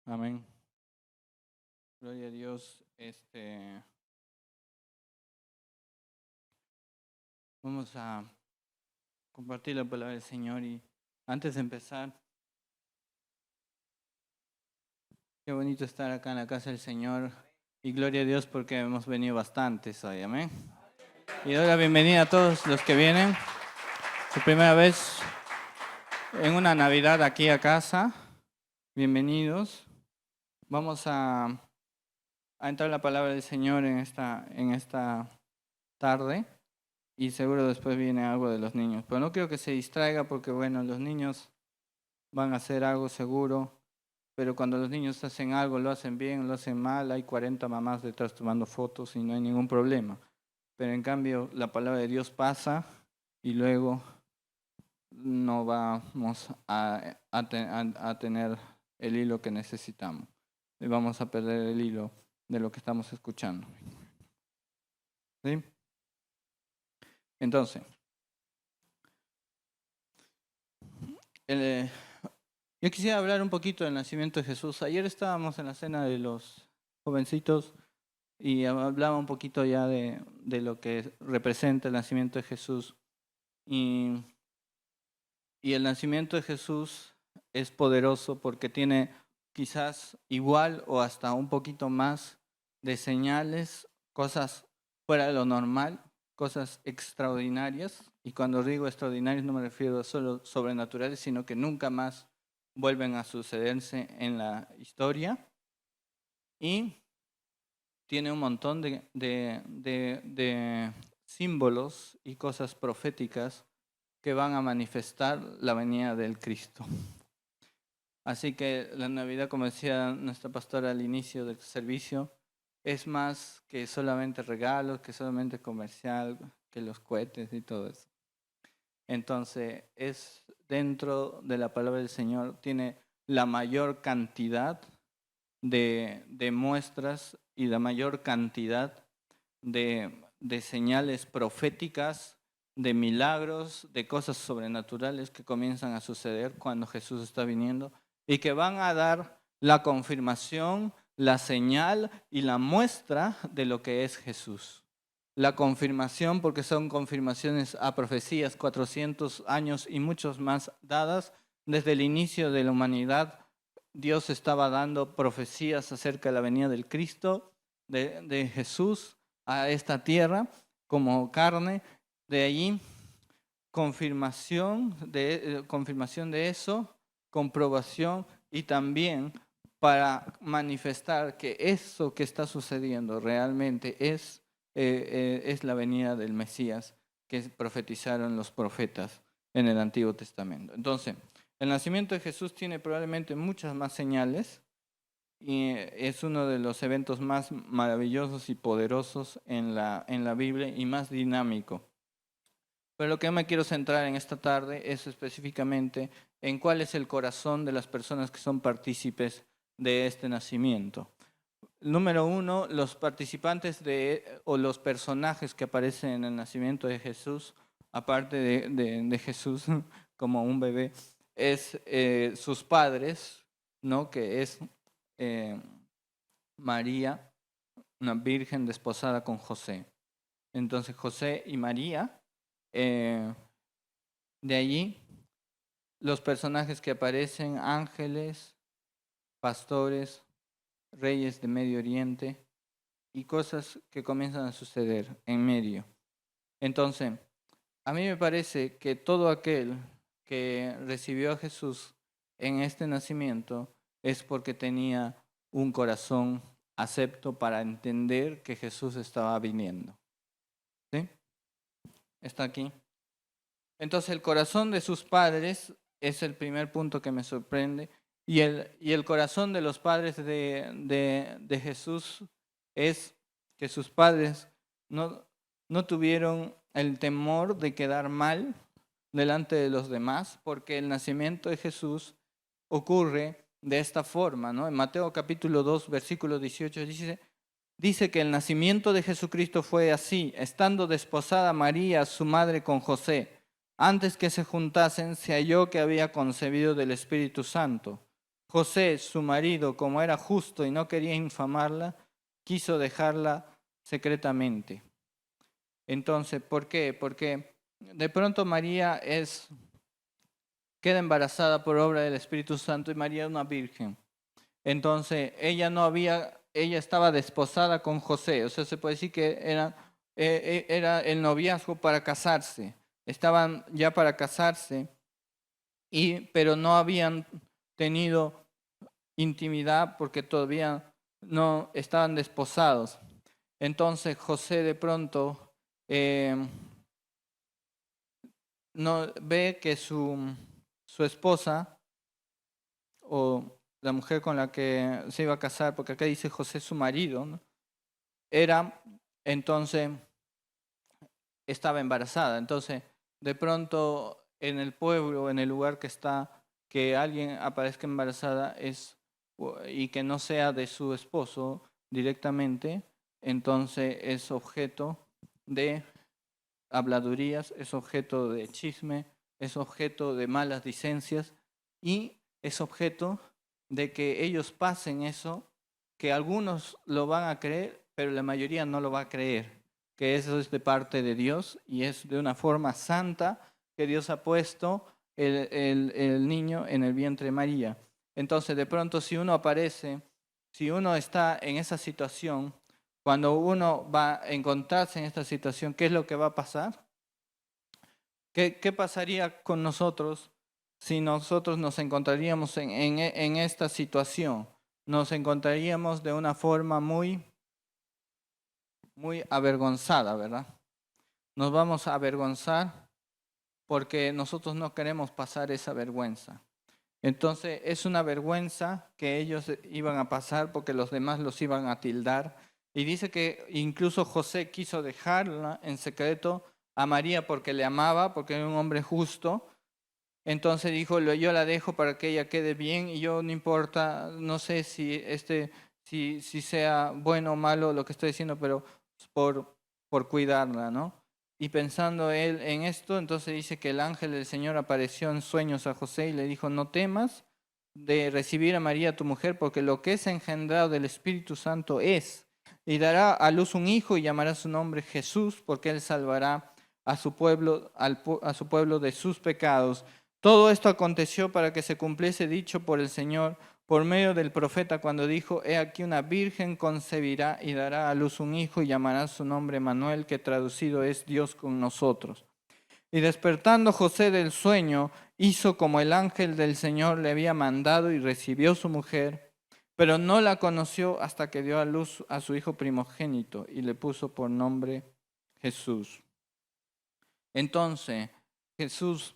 Amén. Gloria a Dios. Vamos a compartir la palabra del Señor y antes de empezar, qué bonito estar acá en la casa del Señor y gloria a Dios porque hemos venido bastantes hoy. Amén. Y doy la bienvenida a todos los que vienen. Su primera vez en una Navidad aquí a casa. Bienvenidos. Vamos a entrar en la palabra del Señor en esta tarde. Y seguro después viene algo de los niños. Pero no quiero que se distraiga porque, bueno, los niños van a hacer algo seguro. Pero cuando los niños hacen algo, lo hacen bien, lo hacen mal, hay 40 mamás detrás tomando fotos y no hay ningún problema. Pero en cambio, la palabra de Dios pasa y luego no vamos a tener el hilo que necesitamos. Y vamos a perder el hilo de lo que estamos escuchando. ¿Sí? Entonces, yo quisiera hablar un poquito del nacimiento de Jesús. Ayer estábamos en la cena de los jovencitos y hablaba un poquito ya de lo que representa el nacimiento de Jesús. Y el nacimiento de Jesús es poderoso porque tiene quizás igual o hasta un poquito más de señales, cosas fuera de lo normal, cosas extraordinarias. Y cuando digo extraordinarias no me refiero a solo sobrenaturales, sino que nunca más vuelven a sucederse en la historia. Y tiene un montón de símbolos y cosas proféticas que van a manifestar la venida del Cristo. Así que la Navidad, como decía nuestra pastora al inicio del servicio, es más que solamente regalos, que solamente comercial, que los cohetes y todo eso. Entonces, es dentro de la palabra del Señor, tiene la mayor cantidad de muestras y la mayor cantidad de señales proféticas, de milagros, de cosas sobrenaturales que comienzan a suceder cuando Jesús está viniendo y que van a dar la confirmación, la señal y la muestra de lo que es Jesús. La confirmación, porque son confirmaciones a profecías 400 años y muchos más dadas desde el inicio de la humanidad. Dios estaba dando profecías acerca de la venida del Cristo, de Jesús a esta tierra como carne. De allí, confirmación de eso, comprobación y también para manifestar que eso que está sucediendo realmente es la venida del Mesías que profetizaron los profetas en el Antiguo Testamento. Entonces, el nacimiento de Jesús tiene probablemente muchas más señales y es uno de los eventos más maravillosos y poderosos en la Biblia y más dinámico. Pero lo que yo me quiero centrar en esta tarde es específicamente en cuál es el corazón de las personas que son partícipes de este nacimiento. Número uno, los participantes o los personajes que aparecen en el nacimiento de Jesús, aparte de Jesús como un bebé, es sus padres, ¿no? Que es María, una virgen desposada con José. Entonces José y María, de allí los personajes que aparecen, ángeles, pastores, reyes de Medio Oriente y cosas que comienzan a suceder en medio. Entonces, a mí me parece que todo aquel que recibió a Jesús en este nacimiento es porque tenía un corazón acepto para entender que Jesús estaba viniendo. ¿Sí? ¿Está aquí? Entonces, el corazón de sus padres es el primer punto que me sorprende. Y el corazón de los padres de Jesús es que sus padres no tuvieron el temor de quedar mal delante de los demás, porque el nacimiento de Jesús ocurre de esta forma, ¿no? En Mateo capítulo 2, versículo 18 dice que el nacimiento de Jesucristo fue así: estando desposada María, su madre, con José, antes que se juntasen, se halló que había concebido del Espíritu Santo. José, su marido, como era justo y no quería infamarla, quiso dejarla secretamente. Entonces, ¿por qué? Porque de pronto María queda embarazada por obra del Espíritu Santo y María es una virgen. Entonces, ella estaba desposada con José, o sea, se puede decir que era el noviazgo para casarse. Estaban ya para casarse, pero no habían tenido intimidad porque todavía no estaban desposados. Entonces José de pronto no ve que su esposa o la mujer con la que se iba a casar, porque acá dice José su marido, ¿no? Entonces estaba embarazada. Entonces de pronto en el pueblo, en el lugar que está, que alguien aparezca embarazada y que no sea de su esposo directamente, entonces es objeto de habladurías, es objeto de chisme, es objeto de malas licencias y es objeto de que ellos pasen eso, que algunos lo van a creer, pero la mayoría no lo va a creer, que eso es de parte de Dios y es de una forma santa que Dios ha puesto el niño en el vientre de María. Entonces, de pronto, si uno aparece, si uno está en esa situación, cuando uno va a encontrarse en esta situación, ¿qué es lo que va a pasar? ¿Qué pasaría con nosotros si nosotros nos encontraríamos en esta situación? Nos encontraríamos de una forma muy avergonzada, ¿verdad? Nos vamos a avergonzar porque nosotros no queremos pasar esa vergüenza. Entonces es una vergüenza que ellos iban a pasar porque los demás los iban a tildar. Y dice que incluso José quiso dejarla en secreto a María porque le amaba, porque era un hombre justo. Entonces dijo, yo la dejo para que ella quede bien y yo no importa, no sé si sea bueno o malo lo que estoy diciendo, pero por cuidarla, ¿no? Y pensando él en esto, entonces dice que el ángel del Señor apareció en sueños a José y le dijo, no temas de recibir a María tu mujer, porque lo que es engendrado del Espíritu Santo es, y dará a luz un hijo y llamará su nombre Jesús, porque él salvará a su pueblo, a su pueblo de sus pecados. Todo esto aconteció para que se cumpliese dicho por el Señor por medio del profeta cuando dijo, he aquí una virgen concebirá y dará a luz un hijo y llamará su nombre Manuel, que traducido es Dios con nosotros. Y despertando José del sueño, hizo como el ángel del Señor le había mandado y recibió su mujer, pero no la conoció hasta que dio a luz a su hijo primogénito y le puso por nombre Jesús. Entonces, Jesús,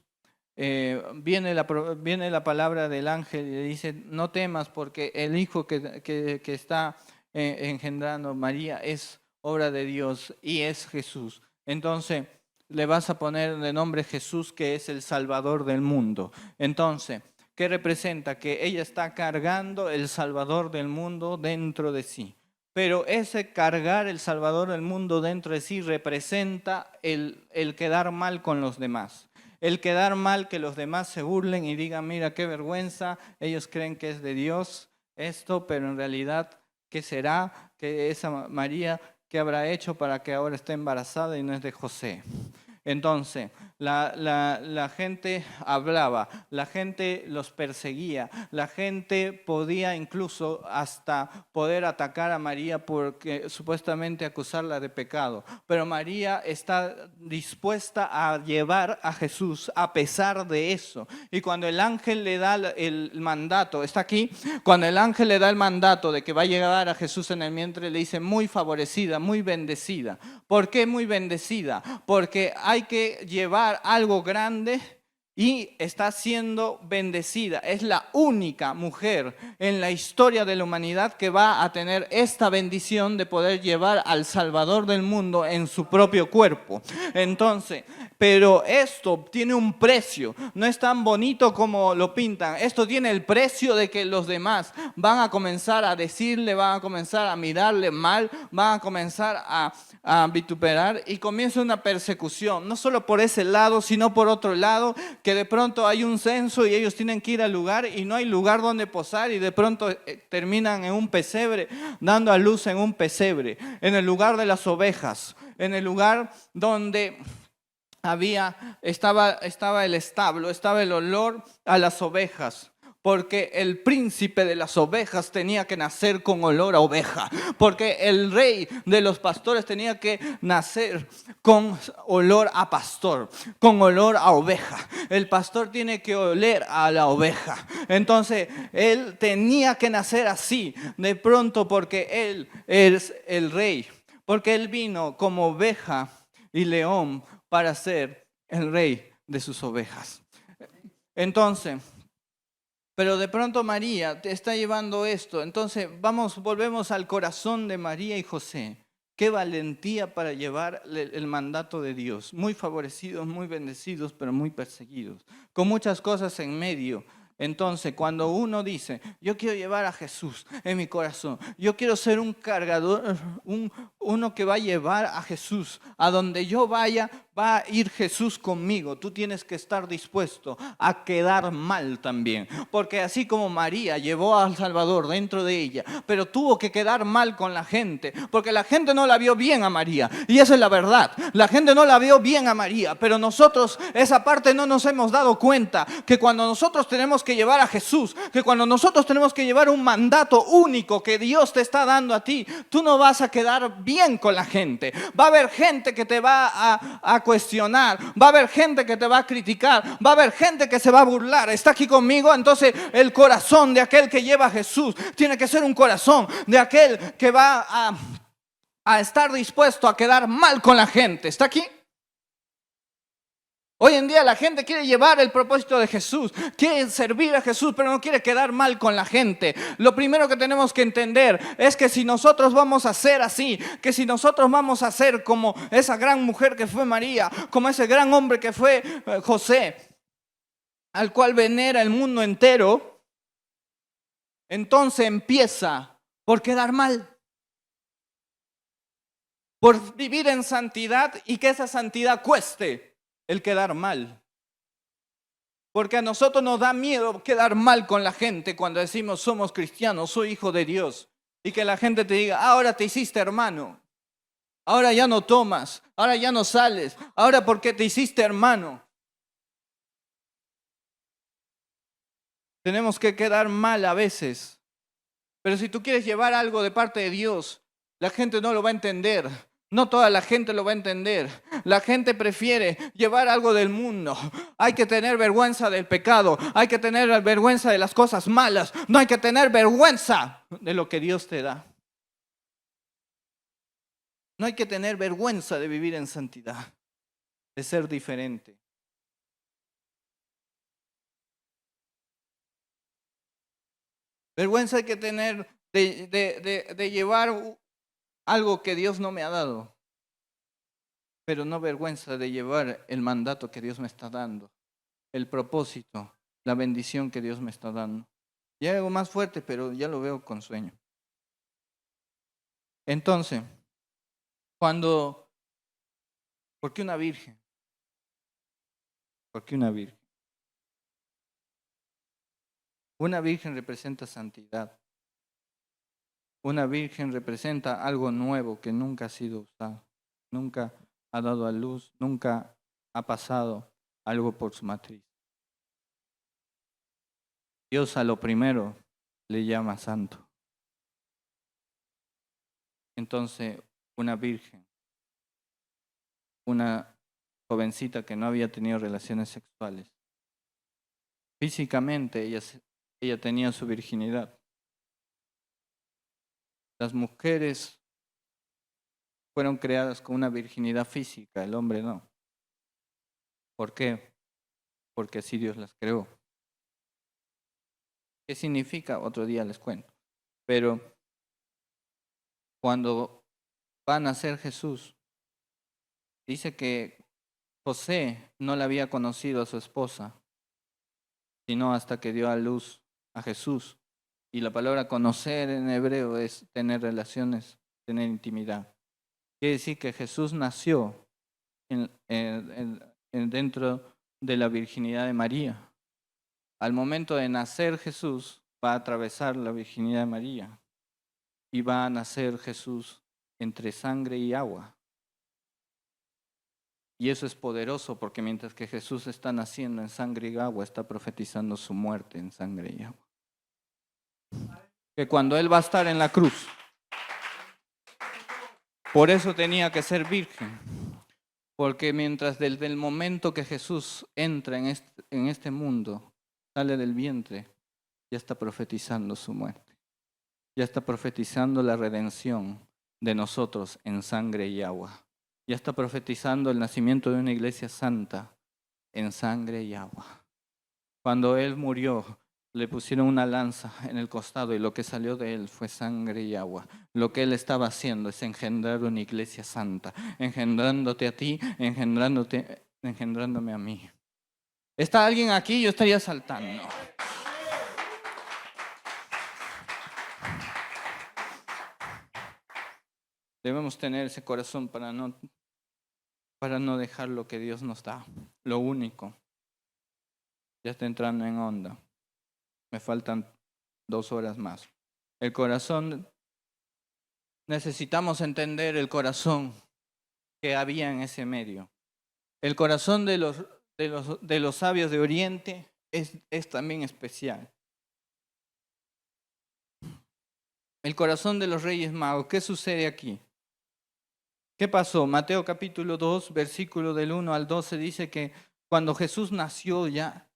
viene la palabra del ángel y le dice, no temas porque el hijo que está engendrando María es obra de Dios y es Jesús. Entonces, le vas a poner de nombre Jesús, que es el Salvador del mundo. Entonces, ¿qué representa? Que ella está cargando el Salvador del mundo dentro de sí. Pero ese cargar el Salvador del mundo dentro de sí representa el quedar mal con los demás. El quedar mal, que los demás se burlen y digan, mira qué vergüenza, ellos creen que es de Dios esto, pero en realidad, ¿qué será? Que esa María, ¿qué habrá hecho para que ahora esté embarazada y no es de José? Entonces, la gente hablaba, la gente los perseguía, la gente podía incluso hasta poder atacar a María porque supuestamente acusarla de pecado. Pero María está dispuesta a llevar a Jesús a pesar de eso. Y cuando el ángel le da el mandato, está aquí, cuando el ángel le da el mandato de que va a llegar a Jesús en el vientre, le dice muy favorecida, muy bendecida. ¿Por qué muy bendecida? Porque hay que llevar algo grande y está siendo bendecida. Es la única mujer en la historia de la humanidad que va a tener esta bendición de poder llevar al Salvador del mundo en su propio cuerpo. Entonces, pero esto tiene un precio, no es tan bonito como lo pintan. Esto tiene el precio de que los demás van a comenzar a decirle, van a comenzar a mirarle mal, van a comenzar a a vituperar y comienza una persecución, no solo por ese lado, sino por otro lado, que de pronto hay un censo y ellos tienen que ir al lugar y no hay lugar donde posar y de pronto terminan en un pesebre, dando a luz en un pesebre, en el lugar de las ovejas, en el lugar donde estaba el establo, estaba el olor a las ovejas. Porque el príncipe de las ovejas tenía que nacer con olor a oveja. Porque el rey de los pastores tenía que nacer con olor a pastor, con olor a oveja. El pastor tiene que oler a la oveja. Entonces, él tenía que nacer así, de pronto, porque él es el rey. Porque él vino como oveja y león para ser el rey de sus ovejas. Entonces, pero de pronto María te está llevando esto. Entonces, volvemos al corazón de María y José. Qué valentía para llevar el mandato de Dios. Muy favorecidos, muy bendecidos, pero muy perseguidos. Con muchas cosas en medio. Entonces, cuando uno dice, yo quiero llevar a Jesús en mi corazón, yo quiero ser un cargador, uno que va a llevar a Jesús, a donde yo vaya, va a ir Jesús conmigo. Tú tienes que estar dispuesto a quedar mal también, porque así como María llevó al Salvador dentro de ella, pero tuvo que quedar mal con la gente, porque la gente no la vio bien a María, y esa es la verdad. La gente no la vio bien a María, pero nosotros esa parte no nos hemos dado cuenta, que cuando nosotros tenemos que llevar a Jesús, que cuando nosotros tenemos que llevar un mandato único que Dios te está dando a ti, tú no vas a quedar bien con la gente. Va a haber gente que te va a cuestionar, va a haber gente que te va a criticar, va a haber gente que se va a burlar. ¿Está aquí conmigo? Entonces el corazón de aquel que lleva a Jesús tiene que ser un corazón de aquel que va a estar dispuesto a quedar mal con la gente. ¿Está aquí? Hoy en día la gente quiere llevar el propósito de Jesús, quiere servir a Jesús, pero no quiere quedar mal con la gente. Lo primero que tenemos que entender es que si nosotros vamos a ser así, que si nosotros vamos a ser como esa gran mujer que fue María, como ese gran hombre que fue José, al cual venera el mundo entero, entonces empieza por quedar mal, por vivir en santidad y que esa santidad cueste el quedar mal. Porque a nosotros nos da miedo quedar mal con la gente cuando decimos somos cristianos, soy hijo de Dios. Y que la gente te diga, ahora te hiciste hermano, ahora ya no tomas, ahora ya no sales, ahora porque te hiciste hermano. Tenemos que quedar mal a veces. Pero si tú quieres llevar algo de parte de Dios, la gente no lo va a entender. No toda la gente lo va a entender. La gente prefiere llevar algo del mundo. Hay que tener vergüenza del pecado. Hay que tener vergüenza de las cosas malas. No hay que tener vergüenza de lo que Dios te da. No hay que tener vergüenza de vivir en santidad, de ser diferente. Vergüenza hay que tener de llevar algo que Dios no me ha dado. Pero no vergüenza de llevar el mandato que Dios me está dando, el propósito, la bendición que Dios me está dando. Y hay algo más fuerte, pero ya lo veo con sueño. Entonces, ¿por qué una virgen? ¿Por qué una virgen? Una virgen representa santidad. Una virgen representa algo nuevo que nunca ha sido usado, nunca ha dado a luz, nunca ha pasado algo por su matriz. Dios a lo primero le llama santo. Entonces, una virgen, una jovencita que no había tenido relaciones sexuales, físicamente ella tenía su virginidad. Las mujeres fueron creadas con una virginidad física, el hombre no. ¿Por qué? Porque así Dios las creó. ¿Qué significa? Otro día les cuento. Pero cuando va a nacer Jesús, dice que José no le había conocido a su esposa, sino hasta que dio a luz a Jesús. Y la palabra conocer en hebreo es tener relaciones, tener intimidad. Quiere decir que Jesús nació dentro de la virginidad de María. Al momento de nacer Jesús, va a atravesar la virginidad de María y va a nacer Jesús entre sangre y agua. Y eso es poderoso porque mientras que Jesús está naciendo en sangre y agua, está profetizando su muerte en sangre y agua. Que cuando Él va a estar en la cruz, por eso tenía que ser virgen. Porque mientras desde el momento que Jesús entra en este mundo, sale del vientre, ya está profetizando su muerte. Ya está profetizando la redención de nosotros en sangre y agua. Ya está profetizando el nacimiento de una iglesia santa en sangre y agua. Cuando Él murió, le pusieron una lanza en el costado y lo que salió de Él fue sangre y agua. Lo que Él estaba haciendo es engendrar una iglesia santa, engendrándote a ti, engendrándome a mí. ¿Está alguien aquí? Yo estaría saltando. Debemos tener ese corazón para no dejar lo que Dios nos da. Lo único. Ya está entrando en onda. Me faltan 2 horas más. El corazón, necesitamos entender el corazón que había en ese medio. El corazón de los sabios de Oriente es también especial. El corazón de los reyes magos, ¿qué sucede aquí? ¿Qué pasó? Mateo capítulo 2, versículo del 1 al 12 dice que cuando Jesús nació ya,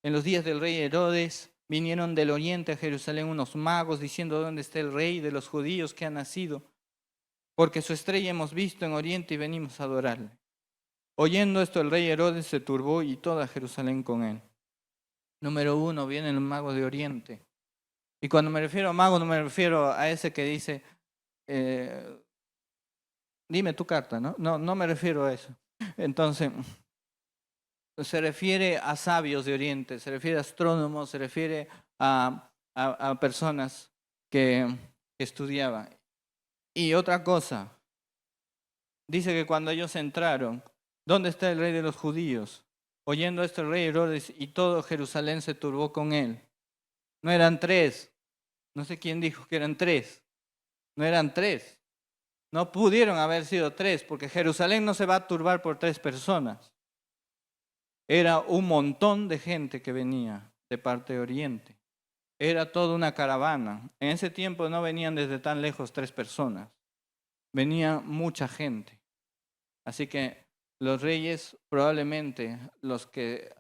en los días del rey Herodes, vinieron del oriente a Jerusalén unos magos diciendo: ¿dónde está el rey de los judíos que ha nacido? Porque su estrella hemos visto en oriente y venimos a adorarle. Oyendo esto, el rey Herodes se turbó y toda Jerusalén con él. Número 1, vienen los magos de oriente. Y cuando me refiero a mago, no me refiero a ese que dice, dime tu carta, ¿no? No me refiero a eso. Entonces, se refiere a sabios de Oriente, se refiere a astrónomos, se refiere a personas que estudiaban. Y otra cosa, dice que cuando ellos entraron, ¿dónde está el rey de los judíos? Oyendo esto el rey Herodes y todo Jerusalén se turbó con él. No eran 3. No sé quién dijo que eran 3. No eran 3. No pudieron haber sido 3 porque Jerusalén no se va a turbar por 3 personas. Era un montón de gente que venía de parte de Oriente. Era toda una caravana. En ese tiempo no venían desde tan lejos 3 personas. Venía mucha gente. Así que los reyes, probablemente los que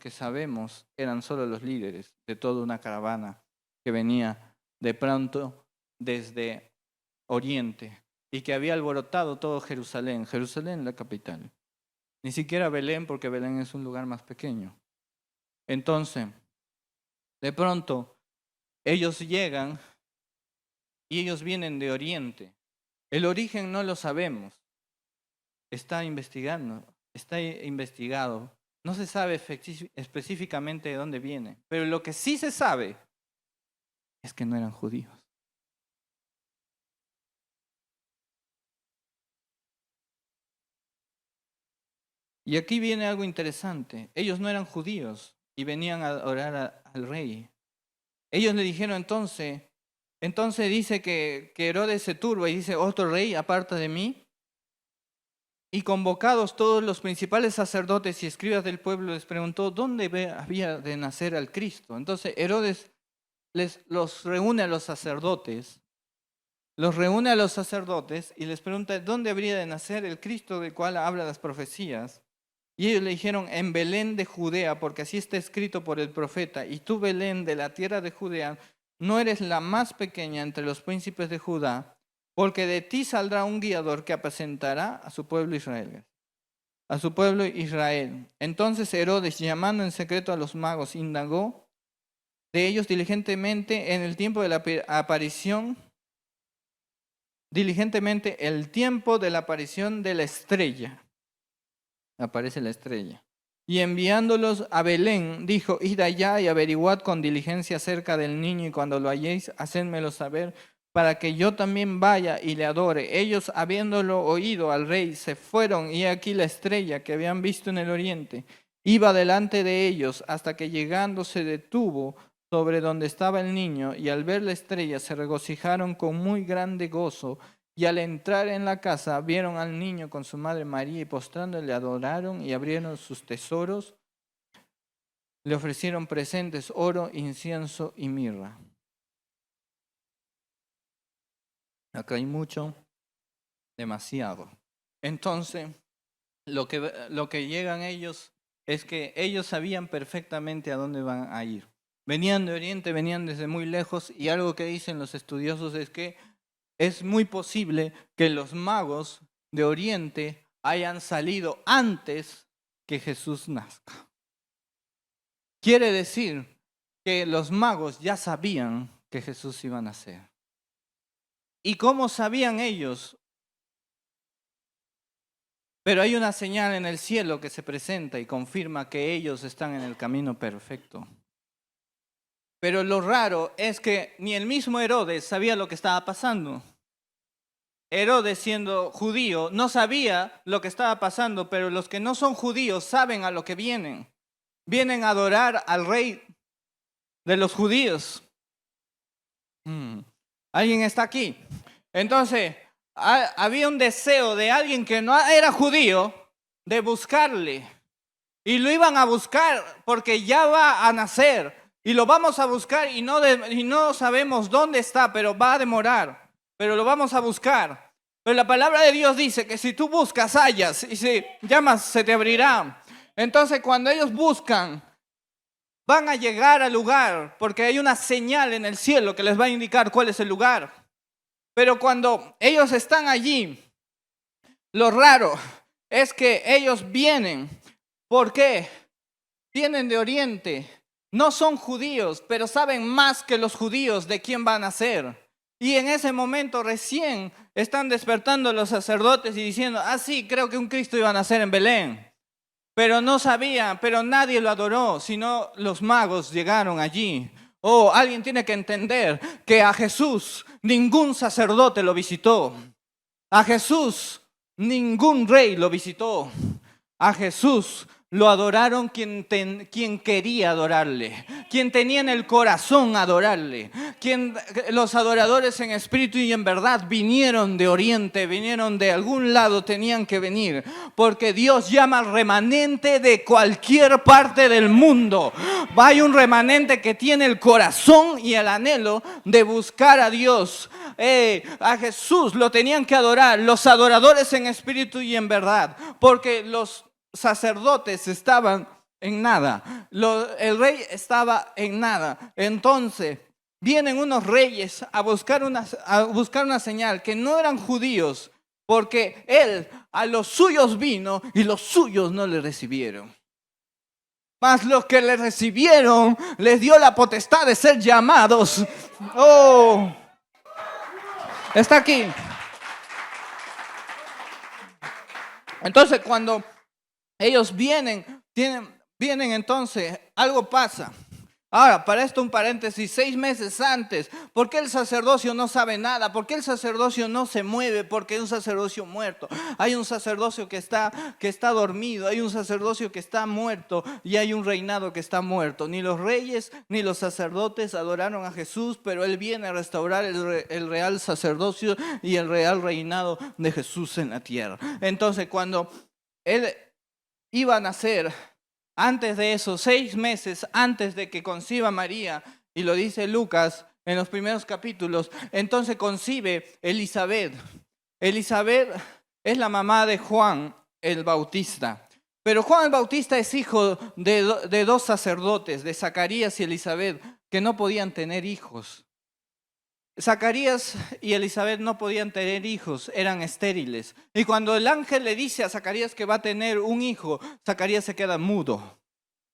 sabemos, eran solo los líderes de toda una caravana que venía de pronto desde Oriente y que había alborotado todo Jerusalén. Jerusalén, la capital. Ni siquiera Belén, porque Belén es un lugar más pequeño. Entonces, de pronto, ellos llegan y ellos vienen de Oriente. El origen no lo sabemos. Está investigado. No se sabe específicamente de dónde viene. Pero lo que sí se sabe es que no eran judíos. Y aquí viene algo interesante. Ellos no eran judíos y venían a adorar al rey. Ellos le dijeron entonces dice que Herodes se turba y dice: otro rey aparte de mí. Y convocados todos los principales sacerdotes y escribas del pueblo, les preguntó dónde había de nacer al Cristo. Entonces Herodes los reúne a los sacerdotes. Los reúne a los sacerdotes y les pregunta dónde habría de nacer el Cristo del cual hablan las profecías. Y ellos le dijeron: en Belén de Judea, porque así está escrito por el profeta. Y tú, Belén, de la tierra de Judea, no eres la más pequeña entre los príncipes de Judá, porque de ti saldrá un guiador que apacentará a su pueblo Israel. A su pueblo Israel. Entonces Herodes, llamando en secreto a los magos, indagó de ellos diligentemente en el tiempo de la aparición, el tiempo de la aparición de la estrella. Aparece la estrella. Y enviándolos a Belén, dijo: id allá y averiguad con diligencia acerca del niño, y cuando lo halléis, hacedmelo saber, para que yo también vaya y le adore. Ellos, habiéndolo oído al rey, se fueron, y aquí la estrella que habían visto en el oriente iba delante de ellos, hasta que llegando se detuvo sobre donde estaba el niño, y al ver la estrella se regocijaron con muy grande gozo. Y al entrar en la casa vieron al niño con su madre María, y postrándole le adoraron, y abrieron sus tesoros. Le ofrecieron presentes, oro, incienso y mirra. Acá hay mucho, demasiado. Entonces, lo que llegan ellos es que ellos sabían perfectamente a dónde van a ir. Venían de Oriente, venían desde muy lejos, y algo que dicen los estudiosos es que es muy posible que los magos de Oriente hayan salido antes que Jesús nazca. Quiere decir que los magos ya sabían que Jesús iba a nacer. ¿Y cómo sabían ellos? Pero hay una señal en el cielo que se presenta y confirma que ellos están en el camino perfecto. Pero lo raro es que ni el mismo Herodes sabía lo que estaba pasando. Herodes, siendo judío, no sabía lo que estaba pasando, pero los que no son judíos saben a lo que vienen. Vienen a adorar al rey de los judíos. ¿Alguien está aquí? Entonces, había un deseo de alguien que no era judío de buscarle. Y lo iban a buscar porque ya va a nacer. Y lo vamos a buscar y no sabemos dónde está, pero va a demorar. Pero lo vamos a buscar. Pero la palabra de Dios dice que si tú buscas, hallas. Y si llamas, se te abrirá. Entonces, cuando ellos buscan, van a llegar al lugar, porque hay una señal en el cielo que les va a indicar cuál es el lugar. Pero cuando ellos están allí, lo raro es que ellos vienen. ¿Por qué? Vienen de Oriente. No son judíos, pero saben más que los judíos de quién van a ser. Y en ese momento recién están despertando los sacerdotes y diciendo, sí, creo que un Cristo iba a nacer en Belén. Pero no sabían, pero nadie lo adoró, sino los magos llegaron allí. Alguien tiene que entender que a Jesús ningún sacerdote lo visitó. A Jesús ningún rey lo visitó. A Jesús lo adoraron quien quería adorarle, quien tenía en el corazón adorarle. Los adoradores en espíritu y en verdad vinieron de Oriente, vinieron de algún lado, tenían que venir, porque Dios llama al remanente de cualquier parte del mundo. Hay un remanente que tiene el corazón y el anhelo de buscar a Dios. A Jesús lo tenían que adorar, los adoradores en espíritu y en verdad, porque los sacerdotes estaban en nada, el rey estaba en nada. Entonces vienen unos reyes a buscar una señal, que no eran judíos, porque él a los suyos vino y los suyos no le recibieron. Mas los que le recibieron les dio la potestad de ser llamados. Está aquí. Entonces cuando ellos vienen entonces, algo pasa. Ahora, para esto un paréntesis, 6 meses antes, ¿por qué el sacerdocio no sabe nada? ¿Por qué el sacerdocio no se mueve? Porque hay un sacerdocio muerto. Hay un sacerdocio que está dormido, hay un sacerdocio que está muerto y hay un reinado que está muerto. Ni los reyes ni los sacerdotes adoraron a Jesús, pero Él viene a restaurar el real sacerdocio y el real reinado de Jesús en la tierra. Entonces, cuando Él iba a nacer, antes de eso, 6 meses antes de que conciba María, y lo dice Lucas en los primeros capítulos, entonces concibe Elizabeth. Elizabeth es la mamá de Juan el Bautista. Pero Juan el Bautista es hijo de 2 sacerdotes, de Zacarías y Elizabeth, que no podían tener hijos. Zacarías y Elizabeth no podían tener hijos, eran estériles. Y cuando el ángel le dice a Zacarías que va a tener un hijo, Zacarías se queda mudo.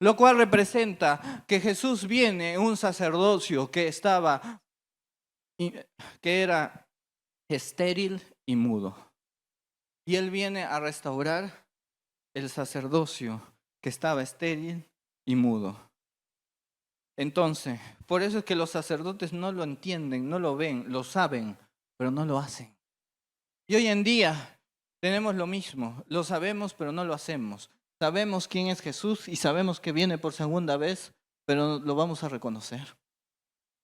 Lo cual representa que Jesús viene, un sacerdocio que era estéril y mudo. Y Él viene a restaurar el sacerdocio que estaba estéril y mudo. Entonces, Por eso es que los sacerdotes no lo entienden, no lo ven, lo saben, pero no lo hacen. Y hoy en día tenemos lo mismo, lo sabemos, pero no lo hacemos. Sabemos quién es Jesús y sabemos que viene por segunda vez, pero lo vamos a reconocer.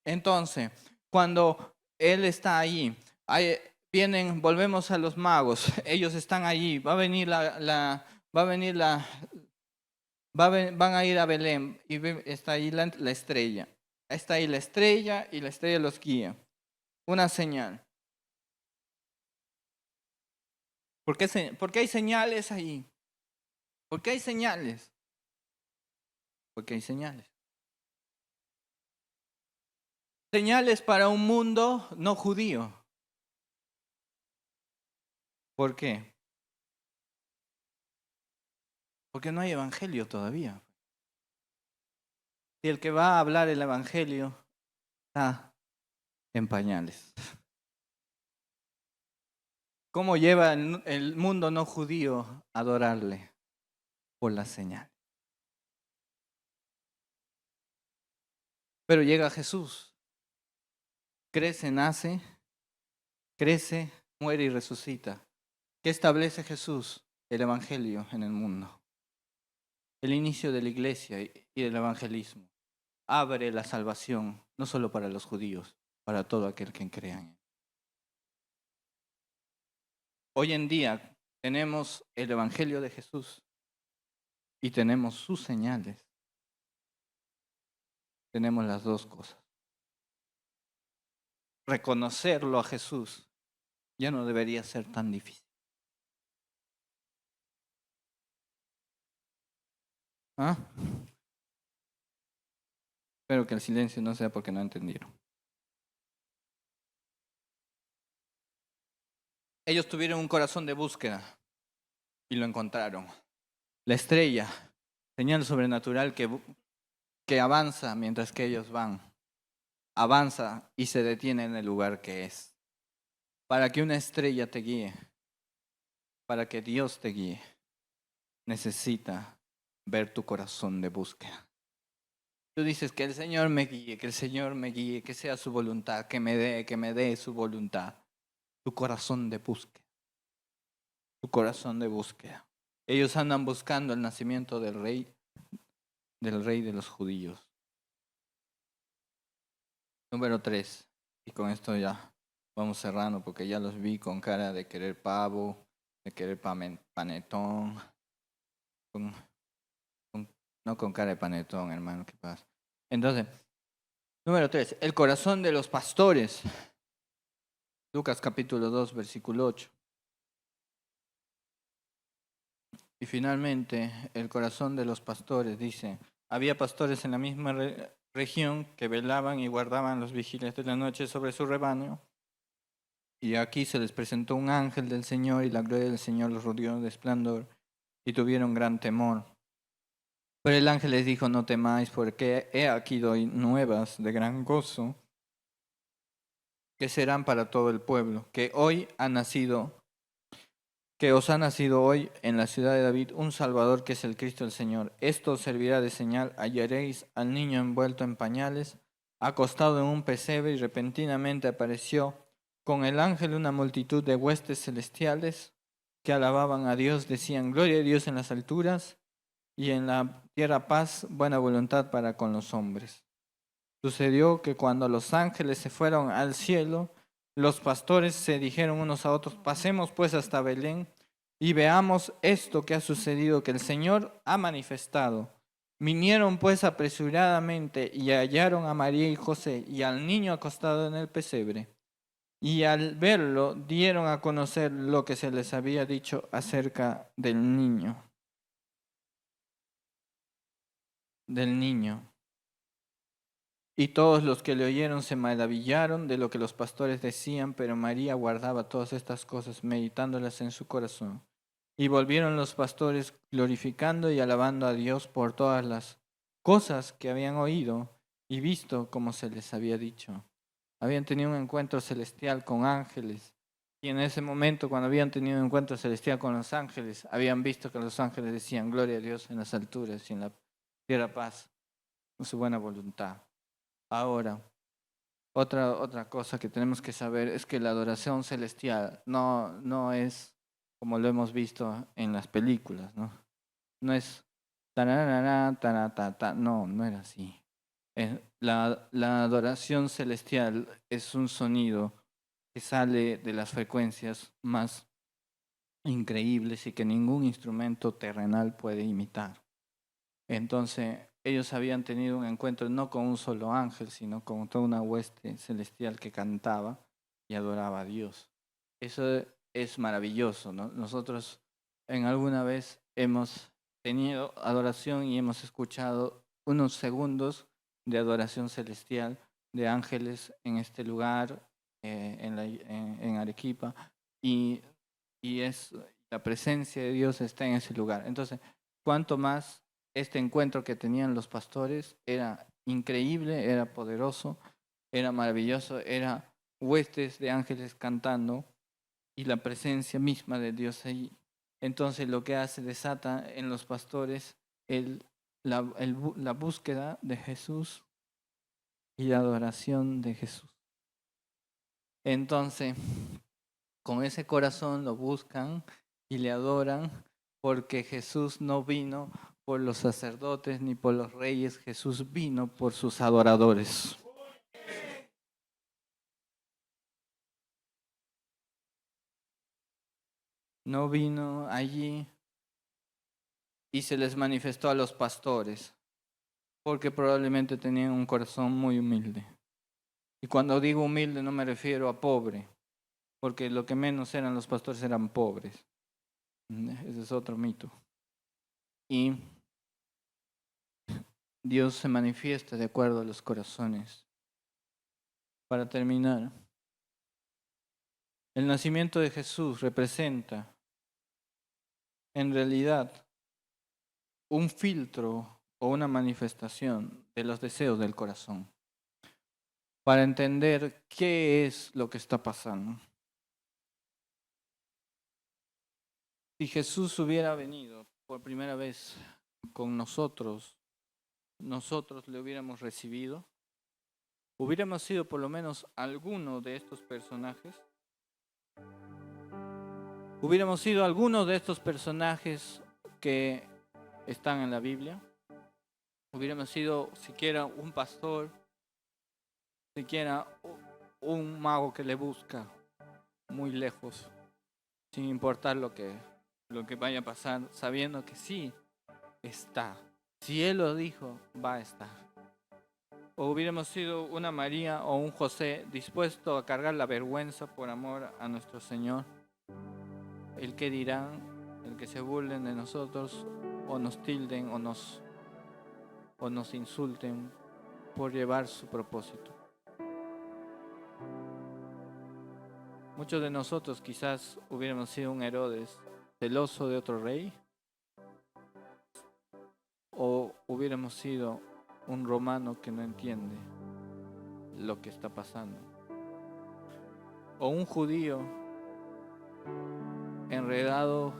Entonces, cuando Él está ahí, volvemos a los magos, ellos están allí, van a ir a Belén y está ahí la estrella. Está ahí la estrella y la estrella los guía. Una señal. ¿Por qué hay señales ahí? ¿Por qué hay señales? Porque hay señales. Señales para un mundo no judío. ¿Por qué? Porque no hay evangelio todavía. Y el que va a hablar el evangelio está en pañales. ¿Cómo lleva el mundo no judío a adorarle? Por la señal. Pero llega Jesús. Crece, nace, crece, muere y resucita. ¿Qué establece Jesús? El evangelio en el mundo. El inicio de la iglesia y del evangelismo. Abre la salvación, no solo para los judíos, para todo aquel que crea en él. Hoy en día tenemos el evangelio de Jesús y tenemos sus señales. Tenemos las dos cosas. Reconocerlo a Jesús ya no debería ser tan difícil. ¿Ah? Espero que el silencio no sea porque no entendieron. Ellos tuvieron un corazón de búsqueda y lo encontraron. La estrella, señal sobrenatural que avanza mientras que ellos van. Avanza y se detiene en el lugar que es. Para que una estrella te guíe, para que Dios te guíe, necesita ver tu corazón de búsqueda. Tú dices que el Señor me guíe, que el Señor me guíe, que sea su voluntad, que me dé su voluntad. Tu corazón de búsqueda. Tu corazón de búsqueda. Ellos andan buscando el nacimiento del rey de los judíos. Número 3. Y con esto ya vamos cerrando porque ya los vi con cara de querer pavo, de querer panetón. No con cara de panetón, hermano, ¿qué pasa? Entonces, número 3. El corazón de los pastores. Lucas capítulo 2, versículo 8. Y finalmente, el corazón de los pastores dice, había pastores en la misma región que velaban y guardaban los vigiles de la noche sobre su rebaño. Y aquí se les presentó un ángel del Señor y la gloria del Señor los rodeó de esplendor y tuvieron gran temor. Pero el ángel les dijo, no temáis, porque he aquí doy nuevas de gran gozo que serán para todo el pueblo, que os ha nacido hoy en la ciudad de David un Salvador que es el Cristo el Señor. Esto os servirá de señal, hallaréis al niño envuelto en pañales, acostado en un pesebre, y repentinamente apareció con el ángel una multitud de huestes celestiales que alababan a Dios, decían, gloria a Dios en las alturas y en la tierra paz, buena voluntad para con los hombres. Sucedió que cuando los ángeles se fueron al cielo, los pastores se dijeron unos a otros, pasemos pues hasta Belén y veamos esto que ha sucedido, que el Señor ha manifestado. Vinieron pues apresuradamente y hallaron a María y José y al niño acostado en el pesebre. Y al verlo dieron a conocer lo que se les había dicho acerca del niño. Y todos los que le oyeron se maravillaron de lo que los pastores decían, pero María guardaba todas estas cosas, meditándolas en su corazón. Y volvieron los pastores glorificando y alabando a Dios por todas las cosas que habían oído y visto como se les había dicho. Habían tenido un encuentro celestial con ángeles. Y en ese momento, cuando habían tenido un encuentro celestial con los ángeles, habían visto que los ángeles decían, gloria a Dios en las alturas y en la tierra paz, con su buena voluntad. Ahora, otra cosa que tenemos que saber es que la adoración celestial no es como lo hemos visto en las películas, ¿no? No es tararara, taratata, no era así. La adoración celestial es un sonido que sale de las frecuencias más increíbles y que ningún instrumento terrenal puede imitar. Entonces, ellos habían tenido un encuentro no con un solo ángel, sino con toda una hueste celestial que cantaba y adoraba a Dios. Eso es maravilloso, ¿no? Nosotros en alguna vez hemos tenido adoración y hemos escuchado unos segundos de adoración celestial de ángeles en este lugar, en Arequipa, y, y la presencia de Dios está en ese lugar. Entonces, cuanto más este encuentro que tenían los pastores era increíble, era poderoso, era maravilloso, era huestes de ángeles cantando y la presencia misma de Dios ahí. Entonces lo que hace desata en los pastores la búsqueda de Jesús y la adoración de Jesús. Entonces, con ese corazón lo buscan y le adoran porque Jesús no vino por los sacerdotes ni por los reyes, Jesús vino por sus adoradores. No vino allí y se les manifestó a los pastores, porque probablemente tenían un corazón muy humilde. Y cuando digo humilde no me refiero a pobre, porque lo que menos eran los pastores eran pobres. Ese es otro mito. Y Dios se manifiesta de acuerdo a los corazones. Para terminar, el nacimiento de Jesús representa, en realidad, un filtro o una manifestación de los deseos del corazón, para entender qué es lo que está pasando. Si Jesús hubiera venido por primera vez con nosotros le hubiéramos recibido, hubiéramos sido por lo menos alguno de estos personajes, hubiéramos sido alguno de estos personajes que están en la Biblia, hubiéramos sido siquiera un pastor, siquiera un mago que le busca muy lejos, sin importar lo que vaya a pasar, sabiendo que sí está. Si Él lo dijo, va a estar. O hubiéramos sido una María o un José dispuesto a cargar la vergüenza por amor a nuestro Señor. El que dirán, el que se burlen de nosotros o nos tilden o nos insulten por llevar su propósito. Muchos de nosotros quizás hubiéramos sido un Herodes celoso de otro rey, o hubiéramos sido un romano que no entiende lo que está pasando, o un judío enredado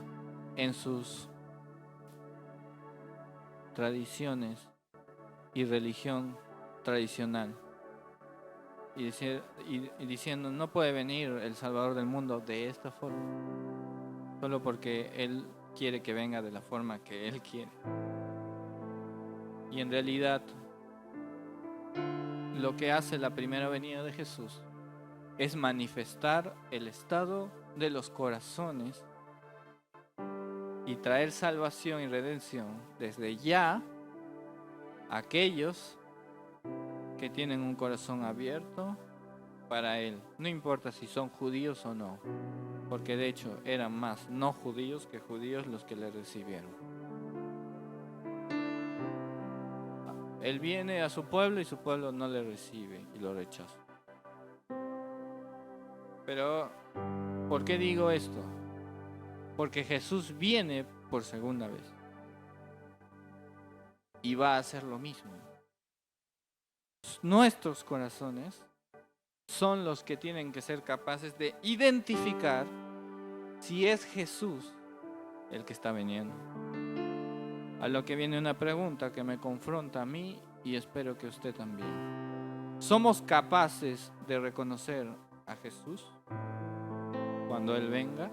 en sus tradiciones y religión tradicional y diciendo no puede venir el Salvador del mundo de esta forma, solo porque Él quiere que venga de la forma que Él quiere. Y en realidad lo que hace la primera venida de Jesús es manifestar el estado de los corazones y traer salvación y redención desde ya a aquellos que tienen un corazón abierto para Él. No importa si son judíos o no, porque de hecho eran más no judíos que judíos los que le recibieron. Él viene a su pueblo y su pueblo no le recibe y lo rechaza. Pero, ¿por qué digo esto? Porque Jesús viene por segunda vez y va a hacer lo mismo. Nuestros corazones son los que tienen que ser capaces de identificar si es Jesús el que está viniendo. A lo que viene una pregunta que me confronta a mí y espero que usted también. ¿Somos capaces de reconocer a Jesús cuando Él venga?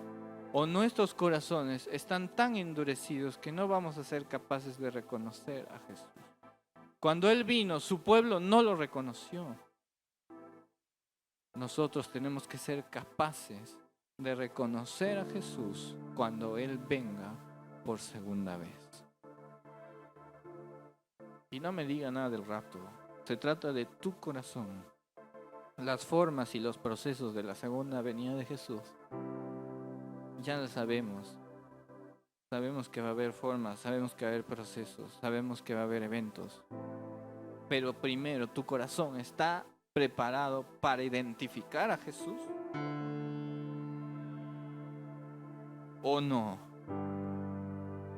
¿O nuestros corazones están tan endurecidos que no vamos a ser capaces de reconocer a Jesús? Cuando Él vino, su pueblo no lo reconoció. Nosotros tenemos que ser capaces de reconocer a Jesús cuando Él venga por segunda vez. Y no me diga nada del rapto. Se trata de tu corazón. Las formas y los procesos de la segunda venida de Jesús ya lo sabemos. Sabemos que va a haber formas, sabemos que va a haber procesos, sabemos que va a haber eventos. Pero primero, ¿tu corazón está preparado para identificar a Jesús? ¿O no?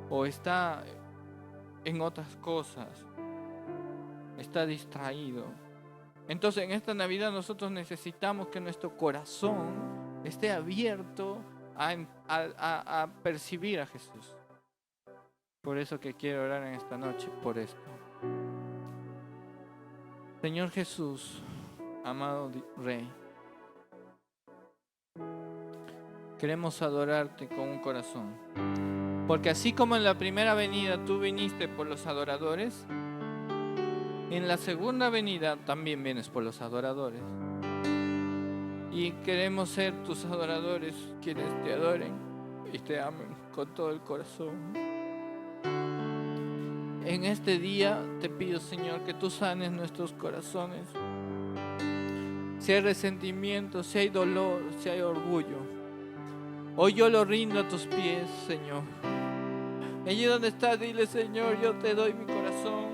¿O está en otras cosas? ¿Está distraído? Entonces en esta Navidad nosotros necesitamos que nuestro corazón esté abierto a percibir a Jesús. Por eso que quiero orar en esta noche, por esto. Señor Jesús, amado Rey, queremos adorarte con un corazón. Porque así como en la primera venida tú viniste por los adoradores, en la segunda venida también vienes por los adoradores. Y queremos ser tus adoradores, quienes te adoren y te amen con todo el corazón. En este día te pido, Señor, que tú sanes nuestros corazones. Si hay resentimiento, si hay dolor, si hay orgullo, hoy yo lo rindo a tus pies, Señor. Allí donde estás, dile, Señor, yo te doy mi corazón.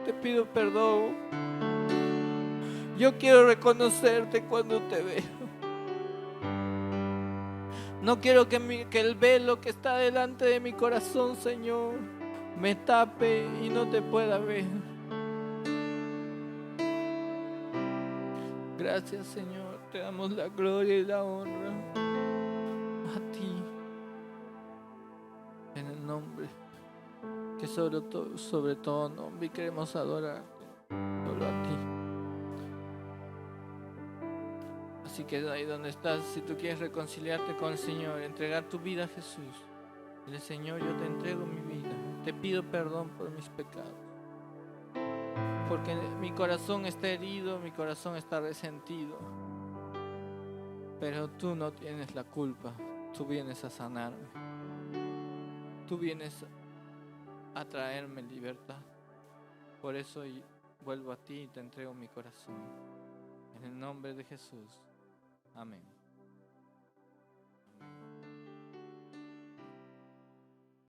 Te pido perdón. Yo quiero reconocerte cuando te veo. No quiero que el velo que está delante de mi corazón, Señor, me tape y no te pueda ver. Gracias, Señor. Te damos la gloria y la honra a ti. En el nombre que sobre todo nombre, y queremos adorarte solo a ti. Así que ahí donde estás, si tú quieres reconciliarte con el Señor, entregar tu vida a Jesús, dile, Señor, yo te entrego mi vida, te pido perdón por mis pecados, porque mi corazón está herido, mi corazón está resentido, pero tú no tienes la culpa, tú vienes a sanarme, tú vienes a traerme libertad. Por eso vuelvo a ti y te entrego mi corazón. En el nombre de Jesús. Amén.